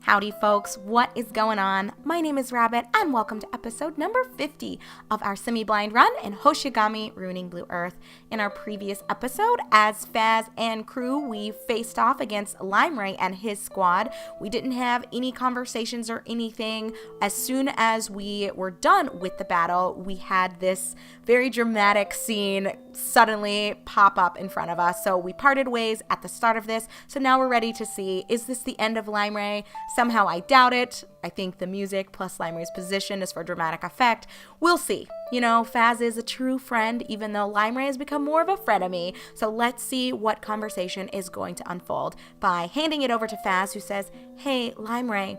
Howdy folks, what is going on? My name is Rabbit and welcome to episode number 50 of our semi-blind run in Hoshigami Ruining Blue Earth. In our previous episode, as Faz and crew, we faced off against Limeray and his squad. We didn't have any conversations or anything. As soon as we were done with the battle, we had this very dramatic scene suddenly pop up in front of us. So we parted ways at the start of this. So now we're ready to see, is this the end of Limeray? Somehow I doubt it. I think the music plus Limeray's position is for dramatic effect. We'll see. You know, Faz is a true friend, even though Limeray has become more of a frenemy. So let's see what conversation is going to unfold by handing it over to Faz, who says, "Hey, Limeray.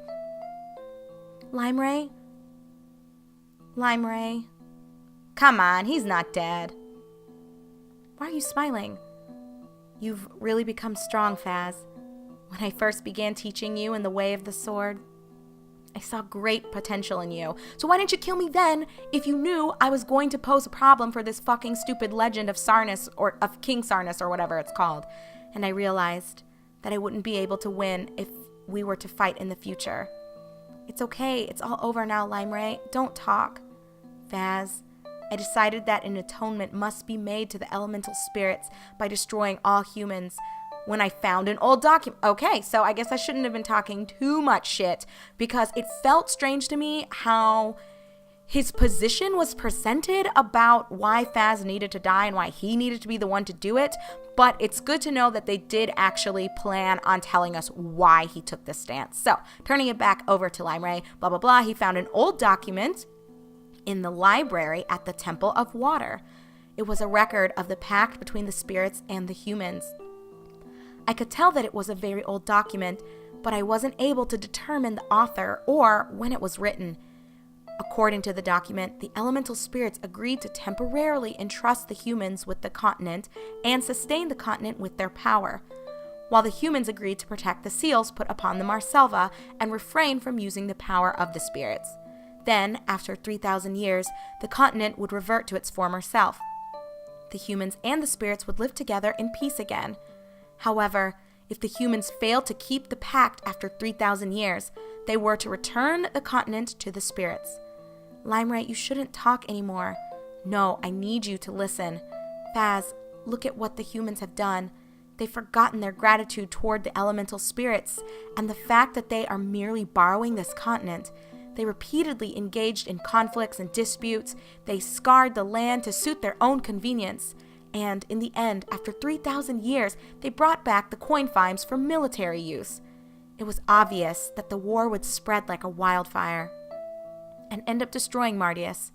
Limeray? Limeray? Come on, he's not dead. Why are you smiling? You've really become strong, Faz. When I first began teaching you in the way of the sword, I saw great potential in you. So why didn't you kill me then if you knew I was going to pose a problem for this fucking stupid legend of Sarnis, or of King Sarnis, or whatever it's called? And I realized that I wouldn't be able to win if we were to fight in the future. It's okay. It's all over now, Limeray. Don't talk. Faz, I decided that an atonement must be made to the elemental spirits by destroying all humans. When I found an old document. Okay, so I guess I shouldn't have been talking too much shit, because it felt strange to me how his position was presented about why Faz needed to die and why he needed to be the one to do it. But it's good to know that they did actually plan on telling us why he took this stance. So turning it back over to Limeray, blah, blah, blah. He found an old document in the library at the Temple of Water. It was a record of the pact between the spirits and the humans. I could tell that it was a very old document, but I wasn't able to determine the author or when it was written. According to the document, the elemental spirits agreed to temporarily entrust the humans with the continent and sustain the continent with their power, while the humans agreed to protect the seals put upon the Marselva and refrain from using the power of the spirits. Then, after 3,000 years, the continent would revert to its former self. The humans and the spirits would live together in peace again. However, if the humans failed to keep the pact after 3,000 years, they were to return the continent to the spirits. Limeray, you shouldn't talk anymore. No, I need you to listen. Faz, look at what the humans have done. They've forgotten their gratitude toward the elemental spirits and the fact that they are merely borrowing this continent. They repeatedly engaged in conflicts and disputes. They scarred the land to suit their own convenience. And in the end, after 3,000 years, they brought back the coin finds for military use. It was obvious that the war would spread like a wildfire and end up destroying Mardius.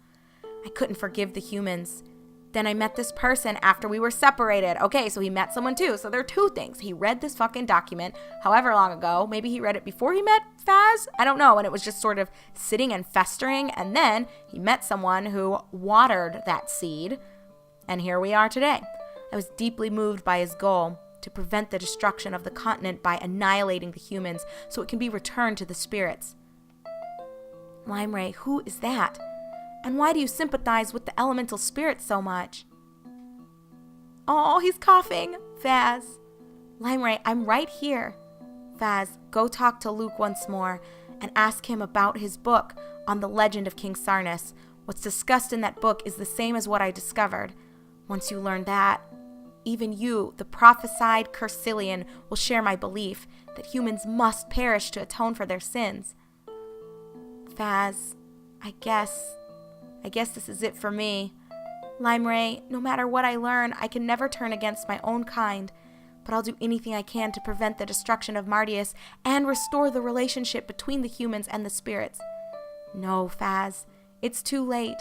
I couldn't forgive the humans. Then I met this person after we were separated. Okay, so he met someone too. So there are two things. He read this fucking document however long ago. Maybe he read it before he met Faz? I don't know. And it was just sort of sitting and festering. And then he met someone who watered that seed. And here we are today. I was deeply moved by his goal to prevent the destruction of the continent by annihilating the humans so it can be returned to the spirits. Limeray, who is that? And why do you sympathize with the elemental spirits so much? Oh, he's coughing. Faz. Limeray, I'm right here. Faz, go talk to Luke once more and ask him about his book on the legend of King Sarnis. What's discussed in that book is the same as what I discovered. Once you learn that, even you, the prophesied Cursilian, will share my belief that humans must perish to atone for their sins. Faz, I guess this is it for me. Limeray, no matter what I learn, I can never turn against my own kind, but I'll do anything I can to prevent the destruction of Mardius and restore the relationship between the humans and the spirits. No, Faz, it's too late.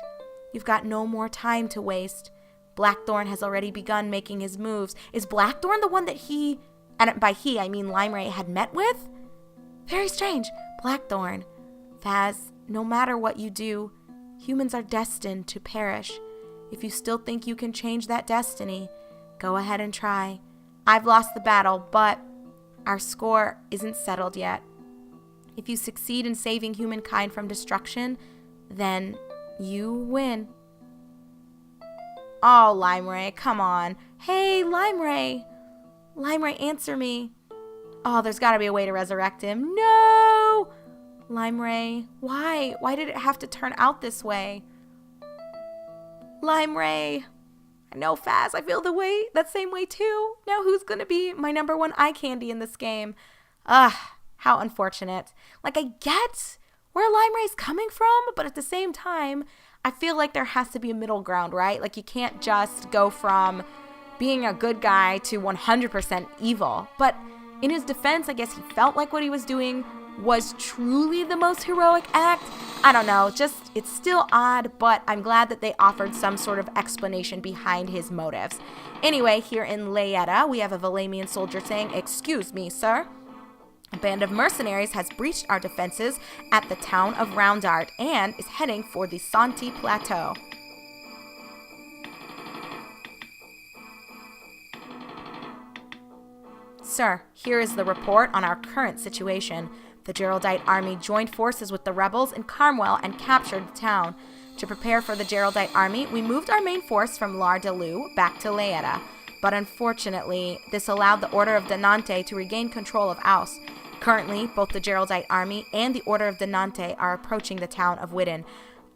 You've got no more time to waste. Blackthorn has already begun making his moves. Is Blackthorn the one that he, and by he I mean Limeray, had met with? Very strange. Blackthorn. Faz, no matter what you do, humans are destined to perish. If you still think you can change that destiny, go ahead and try. I've lost the battle, but our score isn't settled yet. If you succeed in saving humankind from destruction, then you win. Oh, Limeray, come on. Hey, Limeray. Limeray, answer me. Oh, there's got to be a way to resurrect him. No! Lime Ray, why? Why did it have to turn out this way? Lime Ray. I know, Faz, I feel that same way too. Now who's gonna be my number one eye candy in this game? Ugh, how unfortunate. Like, I get where Lime Ray's coming from, but at the same time, I feel like there has to be a middle ground, right? Like, you can't just go from being a good guy to 100% evil. But in his defense, I guess he felt like what he was doing was truly the most heroic act. I don't know, just it's still odd, but I'm glad that they offered some sort of explanation behind his motives. Anyway, here in Laoda, we have a Valamian soldier saying, "Excuse me, sir. A band of mercenaries has breached our defenses at the town of Roundart and is heading for the Santi Plateau." Sir, here is the report on our current situation. The Geraldite army joined forces with the rebels in Carmwell and captured the town. To prepare for the Geraldite army, we moved our main force from Lar-de-Lou back to Laoda. But unfortunately, this allowed the Order of Denante to regain control of Aus. Currently, both the Geraldite army and the Order of Denante are approaching the town of Widden.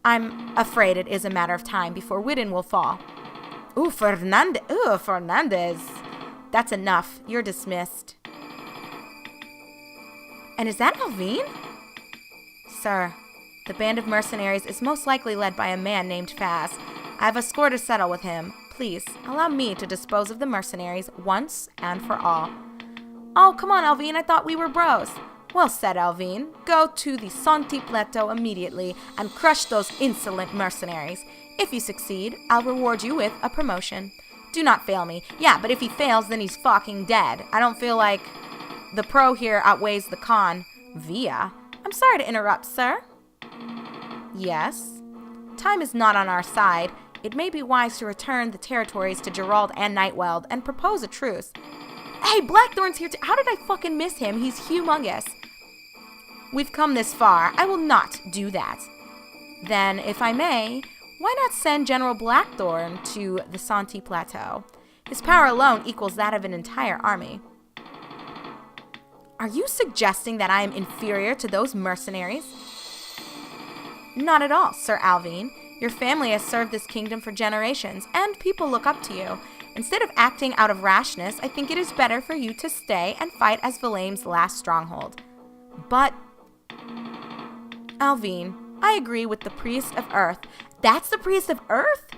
I'm afraid it is a matter of time before Widden will fall. Fernandez. That's enough. You're dismissed. And is that Alvin? Sir, the band of mercenaries is most likely led by a man named Faz. I have a score to settle with him. Please, allow me to dispose of the mercenaries once and for all. Oh, come on, Alvin. I thought we were bros. Well said, Alvin. Go to the Santi Plateau immediately and crush those insolent mercenaries. If you succeed, I'll reward you with a promotion. Do not fail me. Yeah, but if he fails, then he's fucking dead. I don't feel like the pro here outweighs the con. Via? I'm sorry to interrupt, sir. Yes? Time is not on our side. It may be wise to return the territories to Gerald and Nightweld and propose a truce. Hey, Blackthorn's here too. How did I fucking miss him? He's humongous. We've come this far. I will not do that. Then, if I may, why not send General Blackthorn to the Santi Plateau? His power alone equals that of an entire army. Are you suggesting that I am inferior to those mercenaries? Not at all, Sir Alvin. Your family has served this kingdom for generations, and people look up to you. Instead of acting out of rashness, I think it is better for you to stay and fight as Valame's last stronghold. But, Alvin, I agree with the Priest of Earth. That's the Priest of Earth?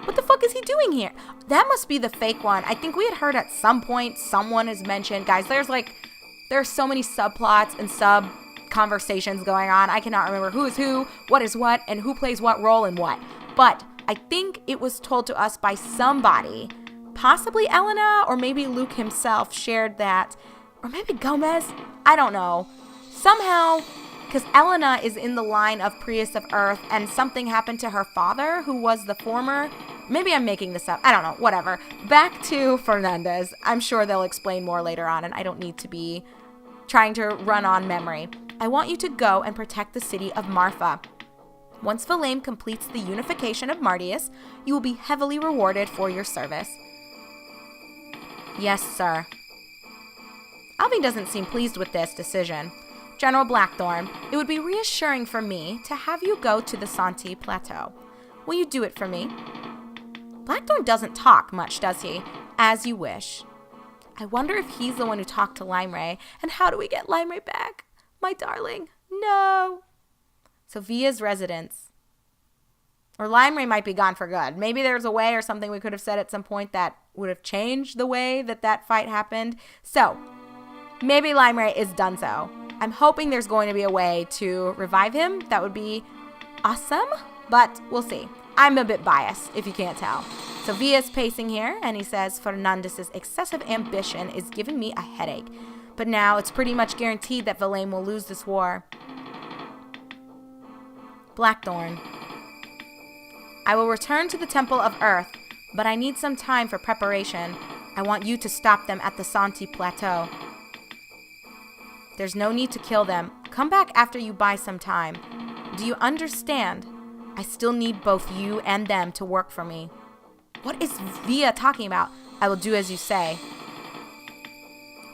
What the fuck is he doing here? That must be the fake one. I think we had heard at some point someone has mentioned, guys, there's so many subplots and sub-conversations going on. I cannot remember who is who, what is what, and who plays what role and what. But I think it was told to us by somebody, possibly Elena, or maybe Luke himself shared that, or maybe Gomez, I don't know. Somehow, because Elena is in the line of Priest of Earth, and something happened to her father, who was the former. Maybe I'm making this up. I don't know. Whatever. Back to Fernandez. I'm sure they'll explain more later on, and I don't need to be trying to run on memory. I want you to go and protect the city of Marfa. Once Valame completes the unification of Martius, you will be heavily rewarded for your service. Yes, sir. Alvin doesn't seem pleased with this decision. General Blackthorn, it would be reassuring for me to have you go to the Santi Plateau. Will you do it for me? Blackthorn doesn't talk much, does he? As you wish. I wonder if he's the one who talked to Limeray, and how do we get Limeray back? My darling, no. Sophia's residence. Or Limeray might be gone for good. Maybe there's a way or something we could have said at some point that would have changed the way that fight happened. So, maybe Limeray is done so. I'm hoping there's going to be a way to revive him. That would be awesome, but we'll see. I'm a bit biased, if you can't tell. Sophia's pacing here, and he says, Fernandez's excessive ambition is giving me a headache. But now it's pretty much guaranteed that Valame will lose this war. Blackthorn. I will return to the Temple of Earth, but I need some time for preparation. I want you to stop them at the Santi Plateau. There's no need to kill them. Come back after you buy some time. Do you understand? I still need both you and them to work for me. What is Via talking about? I will do as you say.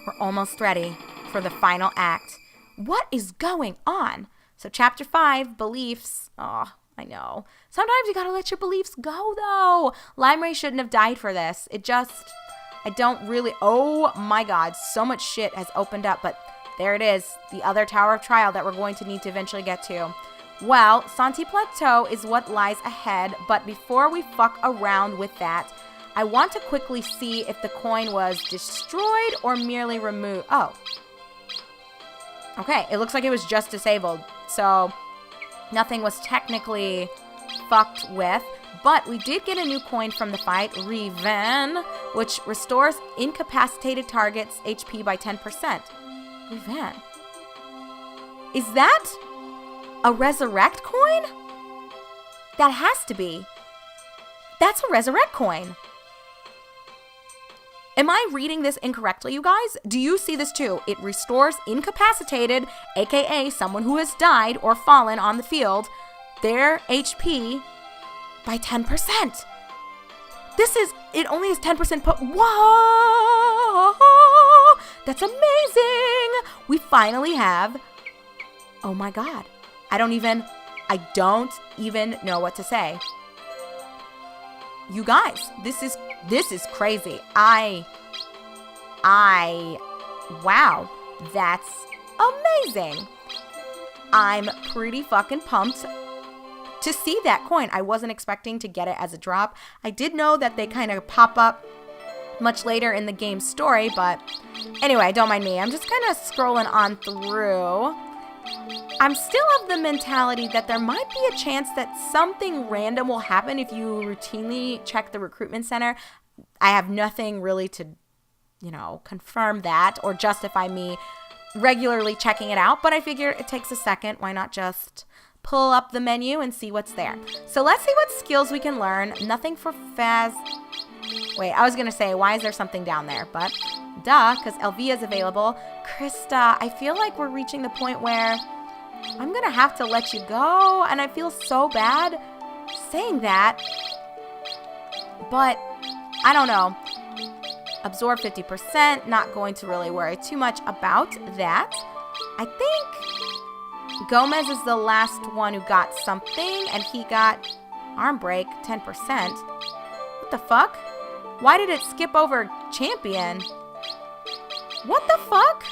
We're almost ready for the final act. What is going on? So chapter 5, beliefs. Oh, I know. Sometimes you gotta let your beliefs go, though. Limray shouldn't have died for this. I don't really, oh my God, so much shit has opened up, but there it is, the other Tower of Trial that we're going to need to eventually get to. Well, Santi Plateau is what lies ahead, but before we fuck around with that, I want to quickly see if the coin was destroyed or merely removed. Oh. Okay, it looks like it was just disabled, so nothing was technically fucked with. But we did get a new coin from the fight, Revan, which restores incapacitated targets' HP by 10%. Revan. Is that a resurrect coin? That has to be. That's a resurrect coin. Am I reading this incorrectly, you guys? Do you see this too? It restores incapacitated, aka someone who has died or fallen on the field, their HP by 10%. It only has 10% whoa! That's amazing! We finally have, oh my God. I don't even know what to say. You guys, this is crazy. Wow, that's amazing. I'm pretty fucking pumped to see that coin. I wasn't expecting to get it as a drop. I did know that they kind of pop up much later in the game's story, but anyway, don't mind me. I'm just kind of scrolling on through. I'm still of the mentality that there might be a chance that something random will happen if you routinely check the recruitment center. I have nothing really to, confirm that or justify me regularly checking it out, but I figure it takes a second. Why not just pull up the menu and see what's there? So let's see what skills we can learn. Nothing for Faz. Wait, I was going to say, why is there something down there? But duh, because Elvia is available. Krista, I feel like we're reaching the point where I'm going to have to let you go, and I feel so bad saying that, but I don't know. Absorb 50%, not going to really worry too much about that. I think Gomez is the last one who got something, and he got arm break 10%. What the fuck? Why did it skip over champion? What the fuck?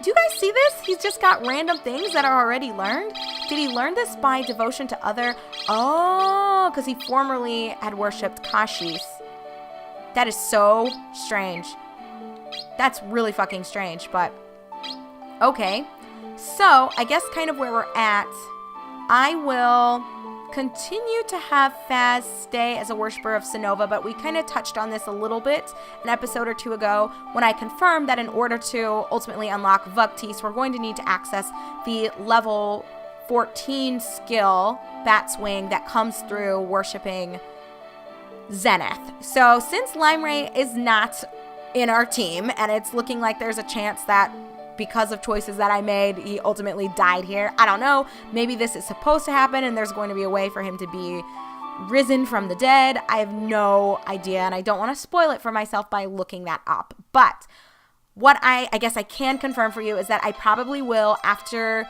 Do you guys see this? He's just got random things that are already learned. Did he learn this by devotion to other? Oh, because he formerly had worshipped Kashis. That is so strange. That's really fucking strange, but okay. So I guess kind of where we're at, I will continue to have Faz stay as a worshiper of Sonova, but we kind of touched on this a little bit an episode or two ago when I confirmed that in order to ultimately unlock Vugtis, we're going to need to access the level 14 skill, Bat's Wing, that comes through worshipping Zenith. So since Limray is not in our team, and it's looking like there's a chance that because of choices that I made, he ultimately died here. I don't know. Maybe this is supposed to happen and there's going to be a way for him to be risen from the dead. I have no idea, and I don't want to spoil it for myself by looking that up. But what I guess I can confirm for you is that I probably will, after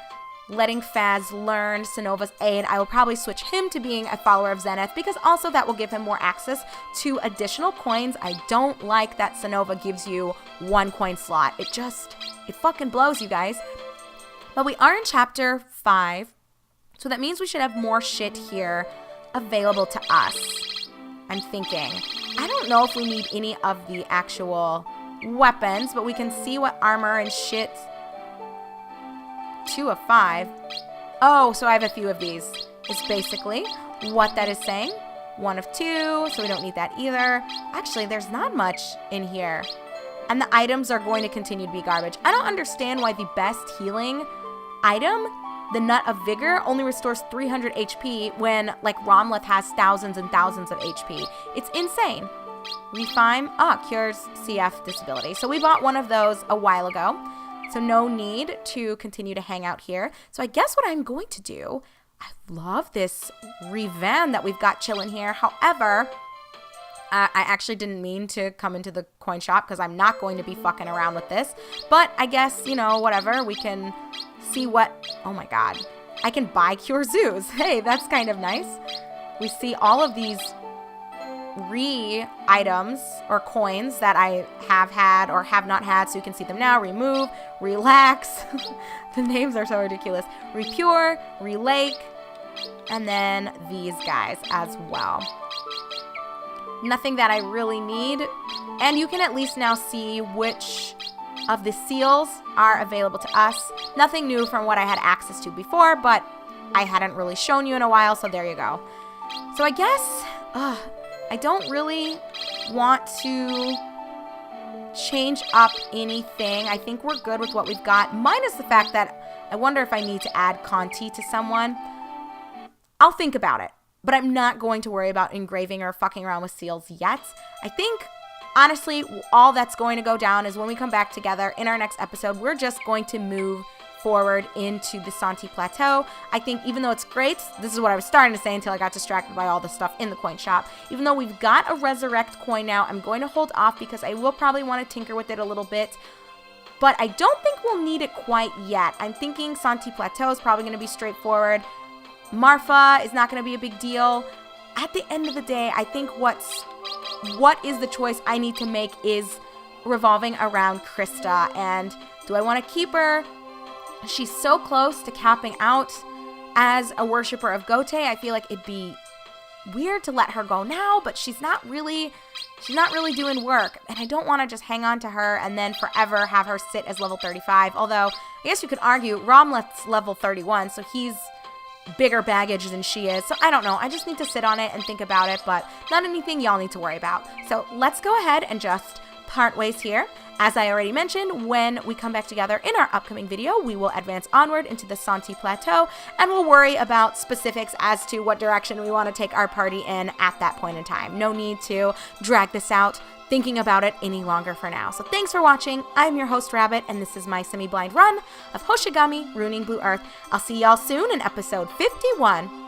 letting Faz learn Sonova's aid, I will probably switch him to being a follower of Zenith, because also that will give him more access to additional coins. I don't like that Sonova gives you one coin slot. It fucking blows, you guys. But we are in chapter 5, so that means we should have more shit here available to us, I'm thinking. I don't know if we need any of the actual weapons, but we can see what armor and shit. 2 of 5. Oh, so I have a few of these. Is basically what that is saying. 1 of 2, so we don't need that either. Actually, there's not much in here. And the items are going to continue to be garbage. I don't understand why the best healing item, the Nut of Vigor, only restores 300 HP when, like, Romleth has thousands and thousands of HP. It's insane. Refine, cures CF disability. So we bought one of those a while ago. So no need to continue to hang out here. So I guess what I'm going to do, I love this Revan that we've got chilling here. However, I actually didn't mean to come into the coin shop because I'm not going to be fucking around with this. But I guess, whatever. We can see what, oh my god, I can buy Cure Zoos. Hey, that's kind of nice. We see all of these items or coins that I have had or have not had, so you can see them now. Remove, relax. The names are so ridiculous. Repure, relake, and then these guys as well. Nothing that I really need. And you can at least now see which of the seals are available to us. Nothing new from what I had access to before, but I hadn't really shown you in a while, so there you go. So I guess I don't really want to change up anything. I think we're good with what we've got, minus the fact that I wonder if I need to add Conti to someone. I'll think about it, but I'm not going to worry about engraving or fucking around with seals yet. I think, honestly, all that's going to go down is when we come back together in our next episode, we're just going to move forward into the Santi Plateau. I think even though it's great, this is what I was starting to say until I got distracted by all the stuff in the coin shop. Even though we've got a resurrect coin now, I'm going to hold off because I will probably want to tinker with it a little bit. But I don't think we'll need it quite yet. I'm thinking Santi Plateau is probably going to be straightforward. Marfa is not going to be a big deal. At the end of the day, I think what is the choice I need to make is revolving around Krista. And do I want to keep her? She's so close to capping out as a worshiper of Gote. I feel like it'd be weird to let her go now, but she's not really doing work. And I don't want to just hang on to her and then forever have her sit as level 35. Although, I guess you could argue Romlet's level 31, so he's bigger baggage than she is. So I don't know. I just need to sit on it and think about it, but not anything y'all need to worry about. So let's go ahead and just part ways here. As I already mentioned, when we come back together in our upcoming video, we will advance onward into the Santi Plateau, and we'll worry about specifics as to what direction we want to take our party in at that point in time. No need to drag this out thinking about it any longer for now. So thanks for watching. I'm your host, Rabbit, and this is my semi-blind run of Hoshigami Ruining Blue Earth. I'll see y'all soon in episode 51.